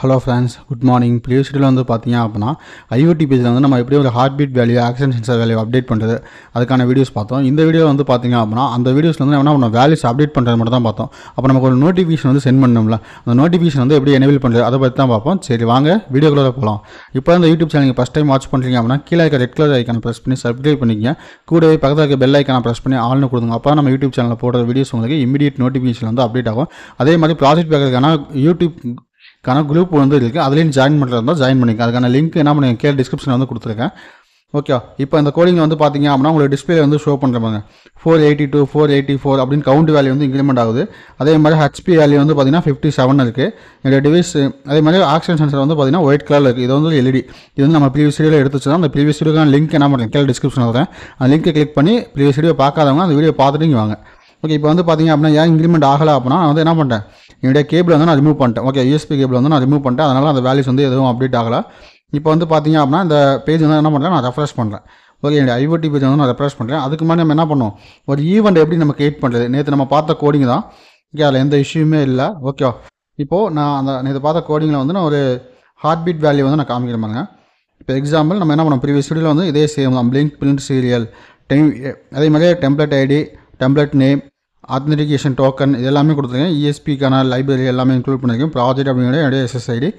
Hello friends, good morning. Previous வீடியோவில் வந்து பார்த்தீங்க அப்படின்னா ஐஓடி பேஜில் வந்து நம்ம எப்படி ஒரு heart beat value, oxygen sensor value update பண்ணுறது அதுக்கான வீடியோஸ் பார்த்தோம். இந்த வீடியோ வந்து பார்த்தீங்க அப்படின்னா அந்த வீடியோஸில் வந்து என்ன பண்ணோம், வேல்யூஸ் அப்டேட் பண்ணுறது மட்டும் தான் பார்த்தோம். அப்போ நமக்கு ஒரு நோட்டிஃபிகேஷன் வந்து சென்ட் பண்ணணும்ல, அந்த நோட்டிஃபிகேஷன் வந்து எப்படி எனேபிள் பண்ணுறது அதை பற்றி தான் பார்ப்போம். சரி வாங்க வீடியோக்குள்ளே போகலாம். இப்போ இந்த யூடியூப் சேனல் நீங்கள் ஃபஸ்ட் டைம் வாட்ச் பண்ணுறீங்க அப்படின்னா கீழே இருக்க ரெட் கலர் ஐக்கான ப்ரெஸ் பண்ணி சப்ஸ்கிரைப் பண்ணிக்கங்க. கூடவே பக்கத்தில் இருக்க பெல் ஐக்கான ப்ரெஸ் பண்ணி ஆல்னு கொடுங்க. அப்போ நம்ம யூடியூப் சேனலில் போடுற வீடியோஸ் உங்களுக்கு இமீடியட் நோட்டிஃபிகேஷன் வந்து அப்டேட் ஆகும். அதே மாதிரி ப்ராஜெக்ட் பேக்கருக்கான யூடியூப் குரூப் வந்து இருக்குது, அதுலேயும் ஜாயின் பண்ணுறது இருந்தால் ஜாயின் பண்ணிக்க. அதுக்கான லிங்க் என்ன பண்ணி கீழே டிஸ்கிரிப்ஷனில் வந்து கொடுத்துருக்கேன். ஓகே, இப்போ இந்த கோடிங் வந்து பார்த்தீங்க அப்படின்னா உங்களுக்கு டிஸ்பிளே வந்து ஷோ பண்ணுறாங்க 482 484 அப்படின்னு கவுண்ட் வேல்யூ வந்து இன்க்ரிமெண்ட் ஆகுது. அதே மாதிரி ஹெச்பி வேல்யூ வந்து பார்த்தீங்கன்னா 57 இருக்குது. என்னோட டிவைஸ் அதே மாதிரி ஆக்சிஜன் சென்சர் வந்து பார்த்தீங்கன்னா ஒயிட் கலரில் இருக்குது. இது வந்து எல்இடி. இது வந்து நம்ம ப்ரீவியஸ் வீடியோவில் எடுத்துச்சு தான். அந்த ப்ரீவியஸ் வீடியோக்கான லிங்க் என்ன பண்ணுறேன் கீழே டிஸ்கிரிப்ஷனில் வரேன். அந்த லிங்க்கை கிளிக் பண்ணி ப்ரீவியஸ் வீடியோ பார்க்காதவங்க அந்த வீடியோ பார்த்துட்டு இங்கே வாங்க. ஓகே, இப்போ வந்து பார்த்தீங்க அப்படின்னா ஏன் இன்க்ரிமெண்ட் ஆகலை அப்படின்னா நான் வந்து என்ன பண்ணிட்டேன், என்னுடைய கேபிள் வந்து நான் ரிமூவ் பண்ணிட்டேன். ஓகே, யூஎஸ்பி கேபிள் வந்து நான் ரிமூவ் பண்ணிட்டேன். அதனால் அந்த வேல்யூஸ் வந்து எதுவும் அப்டேட் ஆகலை. இப்போ வந்து பார்த்தீங்க அப்படின்னா இந்த பேஜ் வந்து என்ன பண்ணுறேன், நான் ரெஃப்ரெஷ் பண்ணுறேன். ஓகே, என்னுடைய ஐஓடி பேஜ் வந்து நான் ரெஃப்ரெஷ் பண்ணுறேன். அதுக்கு முன்னாடி நம்ம என்ன பண்ணோம், ஒரு ஈவெண்ட் எப்படி நம்ம கிரியேட் பண்ணுறது, நேற்று நம்ம பார்த்த கோடிங் தான். ஓகே, அதில் எந்த இஷ்யூமே இல்லை. ஓகே, இப்போது நான் அந்த நேற்று பார்த்த கோடிங்கில் வந்து நான் ஒரு ஹார்ட் பீட் வேல்யூ வந்து நான் காமிக்கிறேன் பாருங்க. இப்போ எக்ஸாம்பிள் நம்ம என்ன பண்ணோம், ப்ரீவியஸ் வீடியோவில் வந்து இதே சேம் தான், பிளிங்க் பிரிண்ட் சீரியல் டைம், அதே மாதிரியே template ID, template name, authentication token இது எல்லாமே கொடுத்துருக்கேன். இஎஸ்பிக்கான லைப்ரரி எல்லாமே இன்க்ளூட் பண்ணியிருக்கேன். ப்ராஜெக்ட் அப்படிங்கிற என்னுடைய SSID.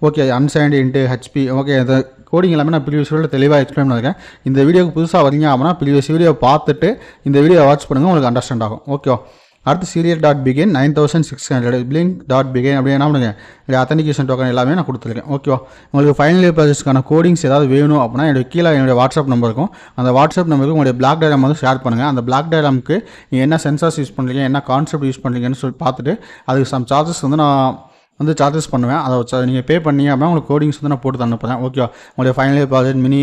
Okay, unsigned int HP. Okay, இந்த கோடிங் எல்லாமே நான் ப்ரீவியஸ் வீடியோவில் தெளிவாக எக்ஸ்பிளைன் பண்ணியிருக்கேன். இந்த வீடியோக்கு புதுசாக வரீங்க அப்படின்னா ப்ரீவியஸ் வீடியோ பார்த்துட்டு இந்த வீடியோ வாட்ச் பண்ணுங்கள், உங்களுக்கு அண்டர்ஸ்டாண்ட் ஆகும். ஓகே, அடுத்து serial dot begin 9600 blink dot begin அப்படி என்ன பண்ணுங்க, இல்லை அத்தென்டிகேஷன் டோக்கன் எல்லாமே நான் கொடுத்துருக்கேன். ஓகேவா, உங்களுக்கு ஃபைனல் இயர் ப்ராஜெக்ட்ஸ்க்கான கோடிங்ஸ் ஏதாவது வேணும் அப்படின்னா என்னுடைய கீழே என்னுடைய வாட்ஸ்அப் நம்பர் இருக்கும். அந்த வாட்ஸ்அப் நம்பருக்கு உங்களுடைய பிளாக் டயக்ராம் வந்து ஷேர் பண்ணுங்கள். அந்த பிளாக் டயக்ராமுக்கு நீங்கள் என்ன சென்சார்ஸ் யூஸ் பண்ணுறீங்க, என்ன கான்செப்ட் யூஸ் பண்ணுறீங்கன்னு சொல்லி பார்த்துட்டு அதுக்கு சம் சார்ஜஸ் வந்து நான் வந்து சார்ஜஸ் பண்ணுவேன். அதை நீங்கள் பே பண்ணீங்க அப்படின்னா உங்களுக்கு கோடிங்ஸ் வந்து நான் போட்டு அனுப்புகிறேன். ஓகேவா, உங்களுடைய final year project, mini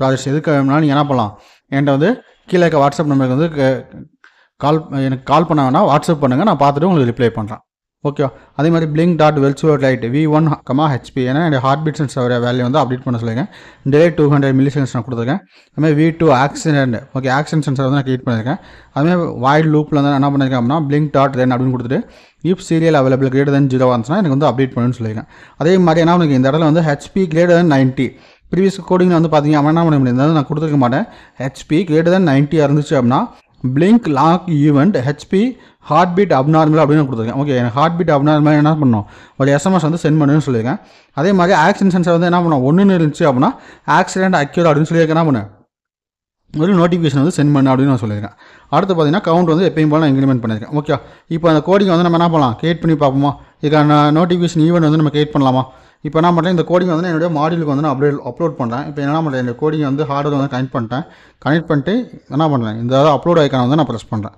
projects எதுக்கு வேணும்னாலும் நீங்கள் என்ன பண்ணலாம், என்கிட்ட வந்து கீழே இருக்க வாட்ஸ்அப் நம்பருக்கு வந்து எனக்கு கால் பண்ண வேணால் வாட்ஸ்அப் பண்ணுங்கள், நான் பார்த்துட்டு உங்களுக்கு ரிப்ளை பண்ணுறேன். ஓகே, அதே மாதிரி பிளிங்க் டாட் வெல்ச்சுவர் லைட் V1, ஹெச்பி ஏன்னா என்னுடைய ஹார்ட் பீட் சென்சர் வேல்யூ வந்து அப்டேட் பண்ண சொல்லியிருக்கேன். டிலே 200 மில்லி செகண்ட்ஸ் நான் கொடுத்துருக்கேன். அதுமாதிரி V2 accident. Okay, accident sensor வந்து நான் கிரியேட் பண்ணியிருக்கேன். அதுமாதிரி வாய்ட் லூப்பில் வந்து என்ன பண்ணியிருக்கேன் அப்படின்னா பிளிங்க் டாட் தென் அப்படின்னு கொடுத்துட்டு இப் சீரியல் அவைலபிள் கிரேட்டர் தென் 0 வந்துச்சுன்னா எனக்கு வந்து அப்டேட் பண்ணுன்னு சொல்லியிருக்கேன். அதே மாதிரி என்ன உங்களுக்கு இந்த இடத்துல வந்து ஹெச்பி கிரேட்டர் தென் 90 ப்ரீவியஸ் கோடிங்கில் வந்து பார்த்தீங்க அப்படின்னா என்ன பண்ண முடியாது, நான் கொடுத்துருக்க மாட்டேன். ஹெச்பி கிரேட்டர் தென் 90 இருந்துச்சு அப்படின்னா blink log event HP heart beat abnormal அப்படின்னு கொடுத்துருக்கேன். ஓகே, எனக்கு ஹார்ட் பீட் அப்நார்மல் என்ன பண்ணணும், ஒரு எஸ்எம்எஸ் வந்து சென்ட் பண்ணுன்னு சொல்லியிருக்கேன். அதே மாதிரி ஆக்சிடென்ட் சென்சர் வந்து என்ன பண்ணோம், ஒன்றுன்னு இருந்துச்சு அப்படின்னா ஆக்சிடென்ட் அக்யூர் அப்படின்னு சொல்லியிருக்கேன். என்ன பண்ணேன், ஒரு நோட்டிஃபிகேஷன் வந்து சென்ட் பண்ணு அப்படின்னு நான் சொல்லியிருக்கேன். அடுத்து பார்த்தீங்கன்னா கவுண்ட் வந்து எப்பயும் போல நான் இன்க்ரிமெண்ட் பண்ணியிருக்கேன். ஓகே, இப்போ அந்த கோடிங் வந்து நம்ம என்ன பண்ணலாம், கிரியேட் பண்ணி பார்ப்போமா, இதுக்கான நோட்டிஃபிகேஷன் ஈவெண்ட் வந்து நம்ம கிரியேட் பண்ணலாமா. இப்போ என்ன பண்ணுறேன், இந்த கோடிங் வந்து என்னுடைய மாடியூலுக்கு வந்து நான் அப்லோட் பண்ணுறேன். இப்போ என்ன பண்ணுறேன், இந்த கோடிங் வந்து ஹார்ட்வேர் வந்து கனெக்ட் பண்ணிட்டு என்ன பண்ணுறேன், இந்த அப்லோட் ஐக்கான வந்து நான் ப்ரெஸ் பண்ணுறேன்.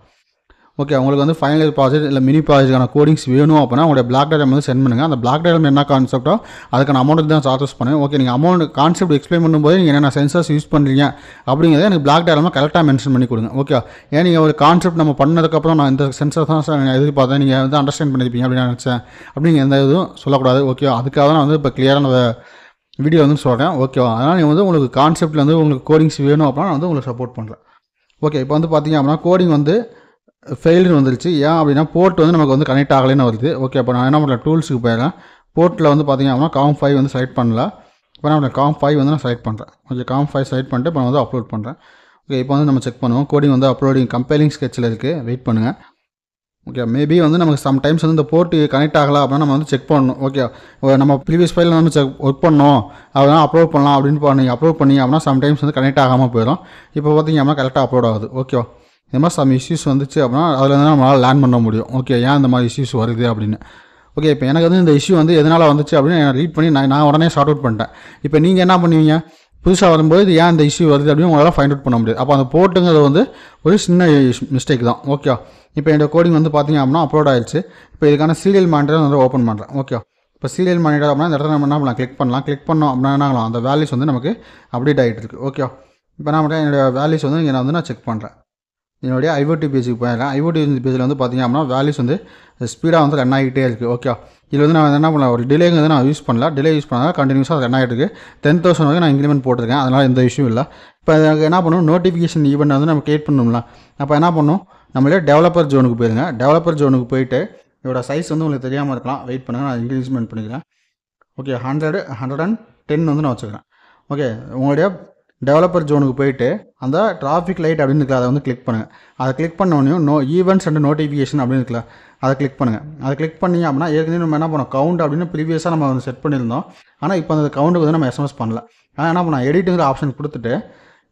ஓகே, உங்களுக்கு வந்து ஃபைனல் இயர் ப்ராஜெக்ட் இல்லை மினி ப்ராஜெக்டான கோடிங்ஸ் வேணும் அப்படின்னா உங்களுடைய பிளாக் டயக்ராம் வந்து சென்ட் பண்ணுங்கள். அந்த பிளாக் டயக்ராம் என்ன கான்செப்ட்டோ அதுக்கான அமௌண்ட்டுக்கு தான் சார்ஜஸ் பண்ணுவேன். ஓகே, நீங்கள் அமௌண்ட் கான்செப்ட் எக்ஸ்பிளைன் பண்ணும்போது நீங்கள் என்னென்ன சென்சர்ஸ் யூஸ் பண்ணுறீங்க அப்படிங்கிறத எனக்கு பிளாக் டயக்ராம் கரெக்டாக மென்ஷன் பண்ணி கொடுங்க. ஓகே, ஏன் நீங்கள் ஒரு கான்செப்ட் நம்ம பண்ணதுக்கப்புறம் நான் இந்த சென்சர் தான் சார் எதிர்பார்த்தேன், நீங்கள் வந்து அண்டர்ஸ்டாண்ட் பண்ணியிருப்பீங்க அப்படின்னு நினச்சேன் அப்படிங்க எந்த இதுவும் சொல்லக்கூடாது. ஓகே, அதுக்காக தான் நான் வந்து இப்போ கிளியரான வீடியோ வந்து சொல்கிறேன். ஓகேவா, அதனால் நீங்கள் வந்து உங்களுக்கு கான்செப்ட்டில் வந்து உங்களுக்கு கோடிங்ஸ் வேணும் அப்படின்னா நான் வந்து உங்களுக்கு சப்போர்ட் பண்ணுறேன். ஓகே, இப்போ வந்து பார்த்தீங்க அப்படின்னா கோடிங் வந்து ஃபெயில்னு வந்துருச்சு. ஏன் அப்படின்னா போர்ட் வந்து நமக்கு வந்து கனெக்ட் ஆகலைன்னு வருது. ஓகே, அப்போ நான் என்ன பண்ணுறேன், டூல்ஸுக்கு போயிடுறேன். போர்ட்டில் வந்து பார்த்தீங்க அப்படின்னா COM5 வந்து செலக்ட் பண்ணல. இப்போ நான் COM5 வந்து நான் செலக்ட் பண்ணுறேன். ஓகே, COM5 செலக்ட் பண்ணிட்டு இப்போ நான் வந்து அப்லோட் பண்ணுறேன். ஓகே, இப்போ வந்து நம்ம செக் பண்ணுவோம். கோடிங் வந்து அப்லோடிங் கம்பைலிங் ஸ்கெட்சில் இருக்குது, வெயிட் பண்ணுங்கள். ஓகே, மேபி வந்து நமக்கு சம்டைம்ஸ் வந்து இந்த போர்ட்டு கனெக்ட் ஆகலாம் அப்படின்னா நம்ம வந்து செக் பண்ணணும். ஓகே, நம்ம ப்ரீவியஸ் ஃபைலில் வந்து ஒர்க் பண்ணோம் அதனால் அப்லோட் பண்ணலாம் அப்படின்னு நீங்கள் அப்லோட் பண்ணி அப்படின்னா சம்டைம்ஸ் வந்து கனெக்ட் ஆகாமல் போயிடும். இப்போ பார்த்தீங்க அப்படின்னா கரெக்டாக அப்லோட் ஆகுது. ஓகே, இந்த மாதிரி சம் இஷ்யூஸ் வந்துச்சு அப்படின்னா அதில் வந்து நம்மளால் லேர்ன் பண்ண முடியும். ஓகே, ஏன் இந்த மாதிரி இஷ்யூஸ் வருது அப்படின்னு. ஓகே, இப்போ எனக்கு வந்து இந்த இஷ்யூ வந்து எதனால் வந்துச்சு அப்படின்னு நான் ரீட் பண்ணி நான் உடனே சார்ட் அவுட் பண்ணிட்டேன். இப்போ நீங்கள் என்ன பண்ணுவீங்க, புதுசாக வரும்போது இது ஏன் இந்த இஷ்யூ வருது அப்படின்னு உங்களால் ஃபைண்ட் அவுட் பண்ண முடியாது. அப்போ அந்த போர்ட்டுங்கிறது வந்து ஒரு சின்ன மிஸ்டேக் தான். ஓகே, இப்போ என்னோட கோடிங் வந்து பார்த்தீங்க அப்படின்னா அப்லோட் ஆயிடுச்சு. இப்போ இதுக்கான சீரியல் மானிட்டர் வந்து ஓப்பன் பண்ணுறேன். ஓகே, இப்போ சீரியல் மானிட்டர் அப்படின்னா இந்த இடத்துல நம்ம என்ன பண்ணலாம், கிளிக் பண்ணோம் அப்படின்னா என்ன ஆகலாம், அந்த வேல்யூஸ் வந்து நமக்கு அப்டேட் ஆகிட்டு இருக்குது. ஓகே, இப்போ நான் மட்டும் என்னோடய வேல்யூஸ் வந்து இங்கே நான் செக் பண்ணுறேன். என்னுடைய ஐஓடி பேஜுக்கு போயிடலாம். ஐஓடி பேஜில் வந்து பார்த்திங்க அப்படின்னா வேல்யூஸ் வந்து ஸ்பீடாக வந்து ரன் ஆகிட்டே இருக்குது. ஓகே, இதில் வந்து நான் என்ன பண்ணலாம், ஒரு டிலேங்கிறது நான் யூஸ் பண்ணல. டிலே யூஸ் பண்ணால் கண்டினியூஸாக ரன் ஆகிட்டு இருக்குது. 10,000 வரைக்கும் நான் இன்க்ரிமெண்ட் போட்டிருக்கேன், அதனால் எந்த இஷ்யூ இல்லை. இப்போ எனக்கு என்ன பண்ணணும், நோட்டிஃபிகேஷன் ஈவெண்ட் வந்து நம்ம கிரியேட் பண்ணணும்ல. அப்போ என்ன பண்ணணும், நம்மளே டெவலப்பர் ஜோனுக்கு போயிருங்க. டெவலப்பர் ஜோனுக்கு போயிட்டு இதோட சைஸ் வந்து உங்களுக்கு தெரியாமல் இருக்கலாம், வெயிட் பண்ணுங்கள், நான் இன்க்ரீஸ்மெண்ட் பண்ணிக்கிறேன். ஓகே 100 110 வந்து நான் வச்சுக்கிறேன். ஓகே உங்களுடைய டெவலப்பர் ஜோனுக்கு போயிட்டு அந்த டிராஃபிக் லைட் அப்படின்னு இருக்குல்ல அதை வந்து கிளிக் பண்ணுங்கள். அதை கிளிக் பண்ணோடனே ஈவெண்ட்ஸ் அண்ட் நோட்டிஃபிகேஷன் அப்படின்னு இருக்குல்ல அதை கிளிக் பண்ணுங்கள். அதை கிளிக் பண்ணி அப்படின்னா ஏற்கனவே நம்ம என்ன பண்ணோம் கவுண்ட் அப்படின்னு ப்ரீவியஸாக நம்ம வந்து செட் பண்ணியிருந்தோம். ஆனால் இப்போ அந்த கவுண்ட்டுக்கு வந்து நம்ம எஸ்எம்எஸ் பண்ணல. ஆனால் என்ன பண்ணலாம் எடிட்டுங்கிற ஆப்ஷன் கொடுத்துட்டு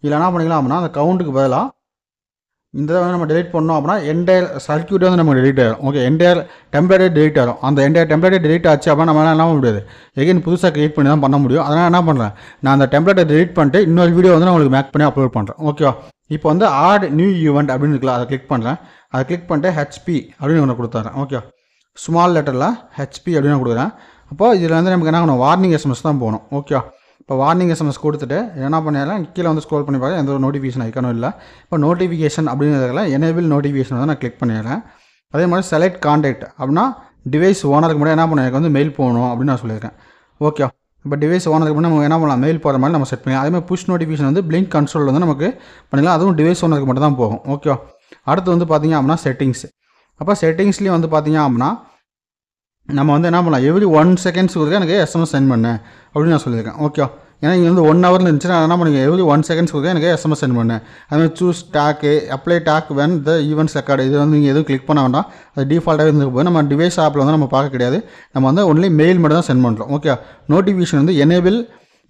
இதில் என்ன பண்ணிக்கலாம் அப்படின்னா அந்த கவுண்ட்டுக்கு பதிலாக இந்த வந்து நம்ம டெலிட் பண்ணோம் அப்படின்னா என்டையர் சர்க்யூட் வந்து நமக்கு டெலிட் ஆகிடும். ஓகே என்டையர் டெம்ப்ளேட்டே டெலிட் ஆகிடும். அந்த என்டையர் டெம்ப்ளேட்டே டெலிட் ஆச்சு அப்படின்னா நம்ம என்ன பண்ண முடியாது எகைன் புதுசாக கிரியேட் பண்ணி தான் பண்ண முடியும். அதனால் என்ன பண்ணுறேன் நான் அந்த டெம்ப்ளேட்டை டெலிட் பண்ணிட்டு இன்னொரு வீடியோ வந்து நான் உங்களுக்கு மேக் பண்ணி அப்லோட் பண்ணுறேன். ஓகேவா இப்போ வந்து ஆட் நியூ ஈவெண்ட் அப்படின்னு இருக்குல்ல அதை கிளிக் பண்ணுறேன். அதை கிளிக் பண்ணிட்டு ஹெச்பி அப்படின்னு ஒன்று கொடுத்துட்றேன். ஓகே ஸ்மால் லெட்டரில் ஹெச்பி அப்படின்னு கொடுக்குறேன். அப்போ இதில் வந்து நமக்கு என்ன பண்ணணும் வார்னிங் எஸ்எம்எஸ் தான் போகணும். ஓகே இப்போ வார்னிங் எஸ்எம்எஸ் கொடுத்துட்டு என்ன பண்ணிடலாம் கீழே வந்து ஸ்க்ரோல் பண்ணி பார்க்க எந்த ஒரு நோட்டிஃபிகேஷன் ஐக்கானும் இல்லை. இப்போ நோட்டிஃபிகேஷன் அப்படிங்கிறதுல எனேபிள் நோட்டிஃபிகேஷன் வந்து நான் கிளிக் பண்ணிடுறேன். அதே மாதிரி செலக்ட் கான்டாக்ட் அப்படின்னா டிவைஸ் ஓனருக்கு முன்னாடி என்ன பண்ண எனக்கு வந்து மெயில் போகணும் அப்படின்னு நான் சொல்லியிருக்கேன். ஓகே இப்போ டிவைஸ் ஓனருக்கு முன்னாடி நம்ம என்ன பண்ணலாம் மெயில் போகிற மாதிரி நம்ம செட் பண்ணி அதேமாதிரி புஷ் நோட்டிஃபிகேஷன் வந்து பிளிங்க் கன்சோல் வந்து நமக்கு பண்ணிக்கலாம். அதுவும் டிவைஸ் ஓனருக்கு மட்டும் தான் போகும். ஓகே அடுத்து வந்து பார்த்திங்க அப்படின்னா செட்டிங்ஸ். அப்போ செட்டிங்ஸ்லேயும் வந்து பார்த்திங்க அப்படின்னா நம்ம வந்து என்ன பண்ணலாம் எவ்ரி 1 seconds கொடுக்க எனக்கு எஸ்எம்எஸ் சென்ட் பண்ணு அப்படின்னு நான் சொல்லியிருக்கேன். ஓகே ஏன்னா இங்கே வந்து 1 hour இருந்துச்சுன்னா என்ன பண்ணுங்க எவ்ரி 1 seconds கொடுக்க எனக்கு எஸ்எம்எஸ் சென்ட் பண்ணு. அதுமாதிரி choose tag apply tag when the events record இது வந்து நீங்கள் எதுவும் கிளிக் பண்ண வேண்டாம். அது டிஃபால்ட்டாகவே இருந்துக்கு போது நம்ம டிவைஸ் ஆப்பில் வந்து நம்ம பார்க்க கிடையாது. நம்ம வந்து ஒன்லி மெயில் மட்டும் தான் சென்ட் பண்ணுறோம். ஓகே நோட்டிஃபிகேஷன் வந்து எனேபிள்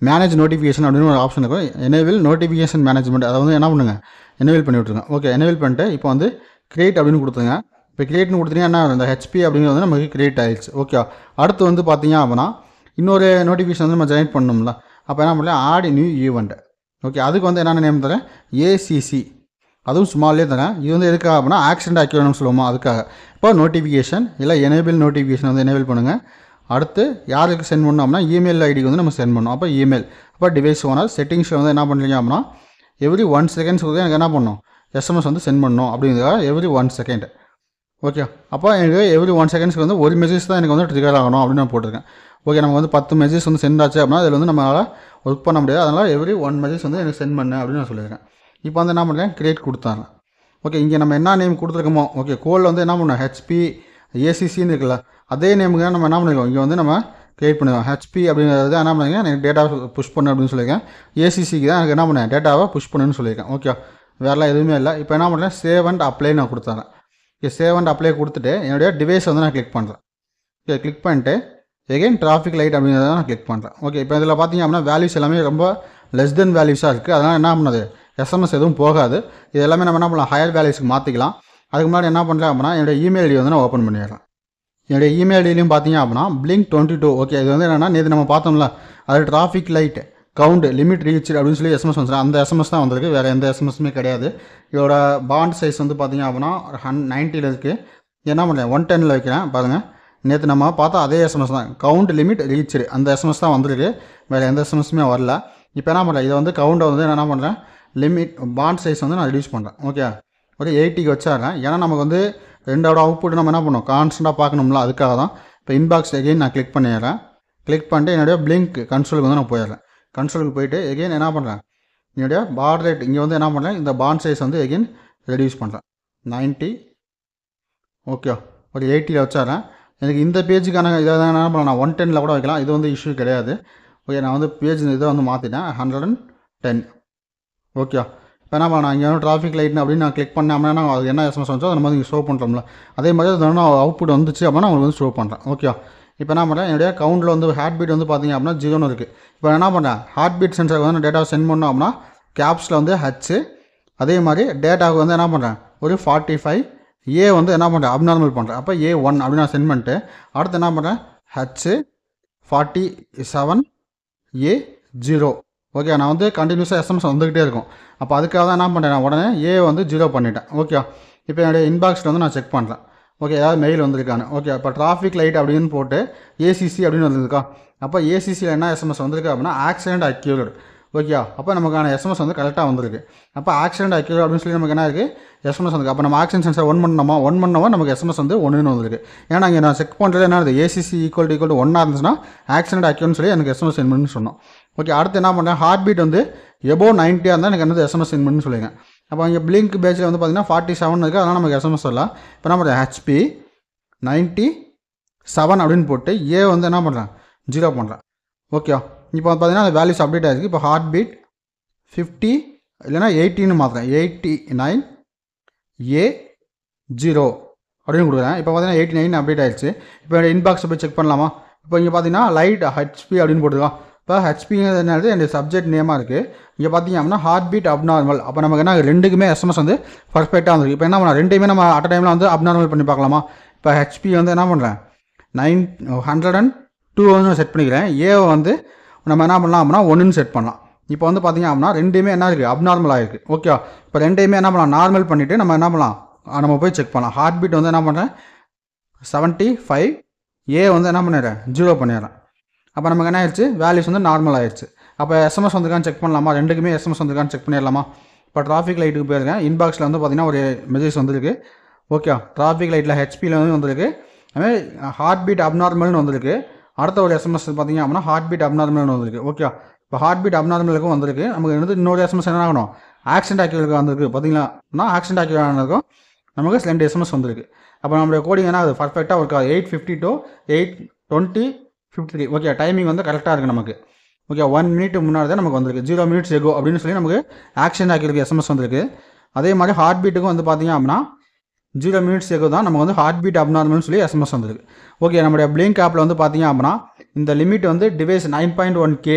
மேனேஜ் நோட்டிஃபிகேஷன் அப்படின்னு ஒரு ஆப்ஷன் இருக்கும். எனேபிள் நோட்டிஃபிகேஷன் மேனேஜ்மெண்ட் அதை வந்து என்ன பண்ணுங்கள் எனேபிள் பண்ணி விட்ருங்க. ஓகே எனேபிள் பண்ணிட்டு இப்போ வந்து கிரியேட் அப்படின்னு கொடுத்துங்க. இப்போ கிரியேட்னு கொடுத்தீங்கன்னா என்ன இந்த ஹெச்பி அப்படிங்கிறது வந்து நமக்கு கிரியேட் ஆகிடுச்சு. ஓகே அடுத்து வந்து பார்த்தீங்க அப்படின்னா இன்னொரு நோட்டிஃபிகேஷன் வந்து நம்ம ஜெனரேட் பண்ணணும்ல. அப்போ என்ன பண்ணலாம் ஆட் நியூ ஈவெண்ட். ஓகே அதுக்கு வந்து என்னென்ன நேம் தரேன் ஏசிசி அதுவும் ஸ்மால்லே தரேன். இது வந்து எதுக்காக அப்படின்னா ஆக்சிடென்ட் ஆக்கிடணும்னு சொல்லுவோமா அதுக்காக. இப்போ நோட்டிஃபிகேஷன் இல்லை எனேபிள் நோட்டிஃபிகேஷன் வந்து எனேபிள் பண்ணுங்கள். அடுத்து யாருக்கு சென்ட் பண்ணோம் அப்படின்னா இமெயில் ஐடிக்கு வந்து நம்ம சென்ட் பண்ணோம். அப்போ இமெயில் அப்போ டிவைஸ் ஓனர் செட்டிங்ஸில் வந்து என்ன பண்ணுறீங்க அப்படின்னா எவ்ரி 1 seconds கொடுக்க எனக்கு என்ன பண்ணணும் எஸ்எம்எஸ் வந்து சென்ட் பண்ணணும் அப்படிங்கிறதுக்காக எவ்ரி 1 second. ஓகே அப்போ எனக்கு எவ்ரி 1 seconds வந்து ஒரு மெசேஜ் தான் எனக்கு வந்து ட்ரிகர் ஆகணும் அப்படின்னு நான் போட்டிருக்கேன். ஓகே நம்ம வந்து 10 மெசேஜ் வந்து சென்ட் ஆச்சு அப்படின்னா அதில் வந்து நம்மளால் ஒர்க் பண்ண முடியாது. அதனால் எவ்ரி 1 மெசேஜ் வந்து எனக்கு சென்ட் பண்ணு அப்படின்னு நான் சொல்லியிருக்கேன். இப்போ வந்து என்ன பண்ணுறேன் கிரியேட் கொடுத்தாங்க. ஓகே இங்கே நம்ம என்ன நேம் கொடுத்துருக்கோமோ ஓகே கோலில் வந்து என்ன பண்ணோம் ஹெச்பி ஏசிசின்னு இருக்குல்ல அதே நேமுக்கு நம்ம என்ன பண்ணிருக்கோம் இங்கே வந்து நம்ம கிரியேட் பண்ணிடுவோம். ஹெச்பி அப்படிங்கிறது என்ன பண்ணுங்க எனக்கு டேட்டாவை புஷ் பண்ணு அப்படின்னு சொல்லியிருக்கேன். ஏசிசிக்கு தான் எனக்கு என்ன பண்ணேன் டேட்டாவை புஷ் பண்ணுன்னு சொல்லியிருக்கேன். ஓகே வேறெல்லாம் எதுவுமே இல்லை. இப்போ என்ன பண்ணுறேன் சேவ் அண்ட் அப்ளை நான் கொடுத்துறேன். ஓகே சேவ் அண்ட் அப்ளை கொடுத்துட்டு என்னுடைய டிவைஸ் வந்து நான் கிளிக் பண்ணுறேன். ஓகே கிளிக் பண்ணிட்டு எகைன் டிராஃபிக் லைட் அப்படிங்கிறத நான் கிளிக் பண்ணுறேன். ஓகே இப்போ இதில் பார்த்தீங்க அப்படின்னா வேல்யூஸ் எல்லாமே ரொம்ப லெஸ் தென் வேல்யூஸாக இருக்குது. அதனால் என்ன பண்ணது எஸ்எம்எஸ் எதுவும் போகாது. இது எல்லாமே நம்ம என்ன பண்ணலாம் ஹையர் வேல்யூஸ்க்கு மாற்றிக்கலாம். அதுக்கு முன்னாடி என்ன பண்ணுறேன் அப்படின்னா என்னுடைய இமெயில் ஐடி வந்து நான் ஓப்பன் பண்ணிடுறேன். என்னுடைய இமெயில் ஐடியிலையும் பார்த்தீங்க அப்படின்னா பிளிங்க் 22. ஓகே இது வந்து என்னென்னா நேற்று நம்ம பார்த்தோம்ல அது traffic light count limit reach அப்படின்னு சொல்லி எஸ்எம்எஸ் வந்துச்சு. அந்த எஸ்எம்எஸ் தான் வந்திருக்கு. வேறு எந்த எஸ்எம்எஸ்மே கிடையாது. இதோட பாண்ட் சைஸ் வந்து பார்த்தீங்க அப்படின்னா 90 இருக்குது. என்ன பண்ணுறேன் 110 வைக்கிறேன் பாருங்கள். நேற்று நம்ம பார்த்தா அதே எஸ்எம்எஸ் தான் கவுண்ட் லிமிட் ரீச்சு அந்த எஸ்எம்எஸ் தான் வந்திருக்கு. வேறு எந்த எஸ்எம்எஸ்மே வரல. இப்போ என்ன பண்ணுறேன் இதை வந்து கவுண்டை வந்து என்ன பண்ணுறேன் லிமிட் பாண்ட் சைஸ் வந்து நான் ரெடியூஸ் பண்ணுறேன். ஓகே ஒரு 80க்கு வச்சிடுறேன். ஏன்னா நமக்கு வந்து ரெண்டோட அவுட்புட் நம்ம என்ன பண்ணோம் கான்ஸ்டண்ட்டாக பார்க்கணும்ல அதுக்காக தான். இப்போ இன்பாக்ஸ் எகெயின் நான் கிளிக் பண்ணிடுறேன். கிளிக் பண்ணிட்டு என்னுடைய பிளிங்க் கன்சோலுக்கு வந்து நான் போயிடுறேன். கன்சோலுக்கு போயிட்டு எகெயின் என்ன பண்ணுறேன் என்னுடைய பார் ரேட் இங்கே வந்து என்ன பண்ணுறேன் இந்த பாண்ட் சைஸ் வந்து எகெயின் ரெடியூஸ் பண்ணுறேன் 90. ஓகே ஒரு 80ல் வச்சிடுறேன். எனக்கு இந்த பேஜுக்கான இதை தான் என்ன பண்ணலாம் நான் 110 கூட வைக்கலாம். இது வந்து இஷ்யூ கிடையாது. ஓகே நான் வந்து பேஜ் இதை வந்து மாற்றிட்டேன் 110. ஓகே இப்போ என்ன பண்ணலாம் இங்கே வந்து டிராஃபிக் லைட்னு அப்படின்னு நான் கிளிக் பண்ணேன் அப்படின்னா அது என்ன எஸ்எம்எஸ் வந்துச்சோ அதை நம்ம வந்து இங்கே ஷோ பண்ணுறோம்ல அதே மாதிரி அது வந்து அவுட்புட் வந்துச்சு அப்படின்னா உங்களுக்கு வந்து ஷோ பண்ணுறேன். ஓகே இப்போ என்ன பண்ணுறேன் என்னுடைய கவுண்டில் வந்து ஹார்ட் பீட் வந்து பார்த்திங்க அப்படின்னா 0 இருக்குது. இப்போ என்ன பண்ணுறேன் ஹார்ட் பீட் சென்சருக்கு வந்து டேட்டாவை சென்ட் பண்ணோம் அப்படின்னா கேப்ஸில் வந்து ஹச்சு அதே மாதிரி டேட்டாவுக்கு வந்து என்ன பண்ணுறேன் ஒரு 45 ஏ வந்து என்ன பண்ணுறேன் அப்நார்மல் பண்ணுறேன். அப்போ A1 அப்படின்னு நான் சென்ட் பண்ணிட்டு அடுத்து என்ன பண்ணுறேன் ஹச்சு 47 A0. ஓகே நான் வந்து கண்டினியூஸாக எஸ்எம்எஸ் வந்துக்கிட்டே இருக்கும். அப்போ அதுக்காக தான் என்ன பண்ணுறேன் நான் உடனே ஏ வந்து 0 பண்ணிட்டேன். ஓகே இப்போ என்னுடைய இன்பாக்ஸில் வந்து நான் செக் பண்ணுறேன். ஓகே ஏதாவது மெயில் வந்திருக்கானு. ஓகே இப்போ டிராஃபிக் லைட் அப்படின்னு போட்டு ஏசிசி அப்படின்னு வந்திருக்கா. அப்போ ஏசிசியில் என்ன எஸ்எம்எஸ் வந்திருக்கு அப்படின்னா ஆக்சிடென்ட் அக்யூர்டு. ஓகே அப்போ நமக்கான எஸ்எம்எஸ் வந்து கரெக்டாக வந்திருக்கு. அப்போ ஆக்சிடென்ட் அக்யூர்டு அப்படின்னு சொல்லி நமக்கு என்ன இருக்குது எஸ்எம்எஸ் வந்துருக்கு. அப்போ நம்ம ஆக்சிடென்ட் சென்சர் ஒன் பண்ணோமா நமக்கு எஸ்எம்எஸ் வந்து 1ன்னு வந்திருக்கு. ஏன்னா இங்கே நான் செக் பண்ணுறது என்ன ஏசிசி ஈக்குவல் டு 1 இருந்துச்சுன்னா ஆக்சிடென்ட் அக்யூர்னு சொல்லி எனக்கு எஸ்எம்எஸ் சென்ட் பண்ணி சொன்னோம். ஓகே அடுத்து என்ன பண்ணுறேன் ஹார்ட் பீட் வந்து எபோவ் 90 இருந்தால் எனக்கு வந்து எஸ்எம்எஸ் சென்ட் பண்ணி சொல்லிங்க. அப்போ இங்கே பிளிங்க் பேஜில் வந்து பார்த்தீங்கன்னா 47 இருக்குது. அதனால் நமக்கு எஸ்எம்எஸ் வரல. இப்போ என்ன பண்ணுறேன் ஹெச்பி 97 அப்படின்னு போட்டு ஏ வந்து என்ன பண்ணுறேன் 0 பண்ணுறேன். ஓகே. இப்போ பார்த்தீங்கன்னா அந்த வேல்யூஸ் அப்டேட் ஆகிருக்கு. இப்போ ஹார்ட் பீட் 50 இல்லைனா 80ன்னு மாற்றுறேன். 89A0 அப்படின்னு கொடுக்குறேன். இப்போ பார்த்தீங்கன்னா 89 அப்டேட் ஆகிடுச்சு. இப்போ என்னோட இன்பாக்ஸை போய் செக் பண்ணலாமா? இப்போ இங்கே பார்த்தீங்கன்னா லைட் ஹெச்பி அப்படின்னு போட்டுருக்கோம். இப்போ ஹெச்பிங்கிறது என்னது என்னுடைய சப்ஜெக்ட் நேமாக இருக்குது. இங்கே பார்த்தீங்க அப்படின்னா ஹார்ட் பீட் அப்நார்மல். அப்போ நமக்கு என்ன ரெண்டுக்குமே எஸ்எம்எஸ் வந்து பர்ஃபெக்டாக வந்துருக்கு. இப்போ என்ன பண்ணலாம், ரெண்டையுமே நம்ம அட் டைமில் வந்து அப்நார்மல் பண்ணி பார்க்கலாமா? இப்போ ஹெச்பி வந்து என்ன பண்ணுறேன் 102 வந்து செட் பண்ணிக்கிறேன். ஏவை வந்து நம்ம என்ன பண்ணலாம் அப்படின்னா 1ன்னு செட் பண்ணலாம். இப்போ வந்து பார்த்தீங்க அப்படின்னா ரெண்டுமே என்ன இருக்குது, அப்நார்மலாக இருக்குது. ஓகே. இப்போ ரெண்டையுமே என்ன பண்ணலாம், நார்மல் பண்ணிவிட்டு நம்ம என்ன பண்ணலாம், நம்ம போய் செக் பண்ணலாம். ஹார்ட் பீட் வந்து என்ன பண்ணுறேன் 75, ஏ வந்து என்ன பண்ணிடுறேன் 0 பண்ணிடுறேன். அப்போ நமக்கு என்ன ஆயிடுச்சு, வேல்யூஸ் வந்து நார்மல் ஆயிடுச்சு. அப்போ எஸ்எம்எஸ் வந்துருக்கான்னு செக் பண்ணலாமா? ரெண்டுக்குமே எஸ்எம்எஸ் வந்துருக்கான்னு செக் பண்ணிடலாமா? இப்போ டிராஃபிக் லைட்டுக்கு போயிருக்கேன். இன்பாக்ஸில் வந்து பார்த்தீங்கன்னா ஒரு மெசேஜ் வந்துருக்கு. ஓகே. டிராஃபிக் லைட்டில் ஹெச்பியில் வந்து வந்துருக்கு. அதுமாதிரி ஹார்ட் பீட் அப்நார்மல்னு வந்துருக்கு. அடுத்த ஒரு எஸ்எம்எஸ் பார்த்தீங்க அப்படின்னா ஹார்ட் பீட் அப்நார்மல்னு வந்துருக்கு. ஓகே. இப்போ ஹார்ட் பீட் அப்நார்மலுக்கும் வந்துருக்கு. நமக்கு வந்து இன்னொரு எஸ்எம்எஸ் என்ன ஆகணும், ஆக்சிடென்ட் ஆக்டிவிட்டிக்கு வந்துருக்கு. பார்த்தீங்கன்னா ஆக்சிடென்ட் ஆக்டிவிட்டிக்கும் நமக்கு 2 எஸ்எம்எஸ் வந்துருக்கு. அப்போ நம்மளுடைய கோடிங் என்ன அது பர்ஃபெக்டாக ஒர்க் ஆகுது. 8:50 to 8:20:53. ஓகே. டைமிங் வந்து கரெக்டாக இருக்குது நமக்கு. ஓகே. 1 மினிட் முன்னாடி தான் நமக்கு வந்திருக்கு. 0 minutes ago அப்படின்னு சொல்லி நமக்கு ஆக்சிடென்ட் ஆக்டிவிட்டிக்கு எஸ்எம்எஸ் வந்துருக்கு. அதே மாதிரி ஹார்ட் பீட்டுக்கும் வந்து பார்த்தீங்க அப்படின்னா 0 minutes ago தான் நமக்கு வந்து ஹார்ட் பீட் அப்நார்மல்னு சொல்லி எஸ்எம்எஸ் வந்துருக்கு. ஓகே. நம்மளுடைய பிளிங்க் ஆப்பில் வந்து பார்த்தீங்க அப்படின்னா இந்த லிமிட் வந்து டிவைஸ் 9.1K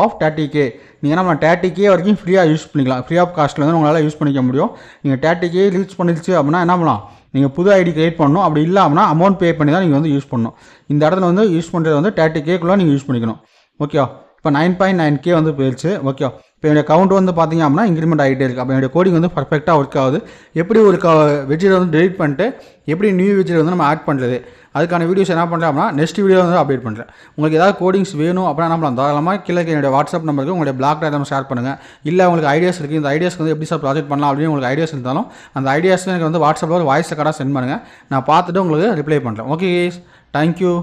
ஆஃப் 30K. நீங்கள் நம்ம 30K வரைக்கும் ஃப்ரீயாக யூஸ் பண்ணிக்கலாம். ஃப்ரீ ஆஃப் காஸ்ட்டில் வந்து உங்களால் யூஸ் பண்ணிக்க முடியும். நீங்கள் 30K ரீச் பண்ணிடுச்சு அப்படின்னா என்ன பண்ணலாம், நீங்கள் புது ஐடி கிரியேட் பண்ணணும். அப்படி இல்லை அப்படின்னா அமௌண்ட் பே பண்ணி தான் நீங்கள் வந்து யூஸ் பண்ணணும். இந்த இடத்துல வந்து யூஸ் பண்ணுறது வந்து 30Kக்குள்ளே நீங்கள் யூஸ் பண்ணிக்கணும். ஓகே. இப்போ 9.9K வந்து போயிடுச்சு. ஓகே. இப்போ என்னுடைய கவுண்ட் வந்து பார்த்தீங்க அப்படின்னா இன்க்ரிமெண்ட் ஆகிட்டே இருக்குது. அப்போ என்னுடைய கோடிங் வந்து பர்ஃபெக்டாக ஒர்க் ஆகுது. எப்படி ஒரு வெஜ்ஜில் வந்து டெலிட் பண்ணிட்டு எப்படி நியூ வெஜ்ஜில் வந்து நம்ம ஆட் பண்ணுறது, அதுக்கான வீடியோஸ் என்ன பண்ணுறேன் அப்படின்னா நெக்ஸ்ட் வீடியோ வந்து அப்டேட் பண்ணுறேன். உங்களுக்கு ஏதாவது கோடிங்ஸ் வேணும் அப்படின்னா என்ன பண்ணலாம், தாராளமாக கீழே என்னுடைய வாட்ஸ்அப் நம்பருக்கு உங்களுடைய பிளாக் டைம் ஷேர் பண்ணுங்கள். இல்லை உங்களுக்கு ஐடியாஸ் இருக்குது, இந்த ஐடியாஸ்க்கு வந்து எப்படி சார் ப்ராஜெக்ட் பண்ணலாம் அப்படின்னு உங்களுக்கு ஐடியாஸ் இருந்தாலும் அந்த ஐடியாஸ் எனக்கு வந்து வாட்ஸ்அப்பில் ஒரு வாய்ஸ் ரெக்கார்டாக சென்ட் பண்ணுங்கள். நான் பார்த்துட்டு உங்களுக்கு ரிப்ளை பண்ணுறேன். ஓகே. தேங்க்யூ.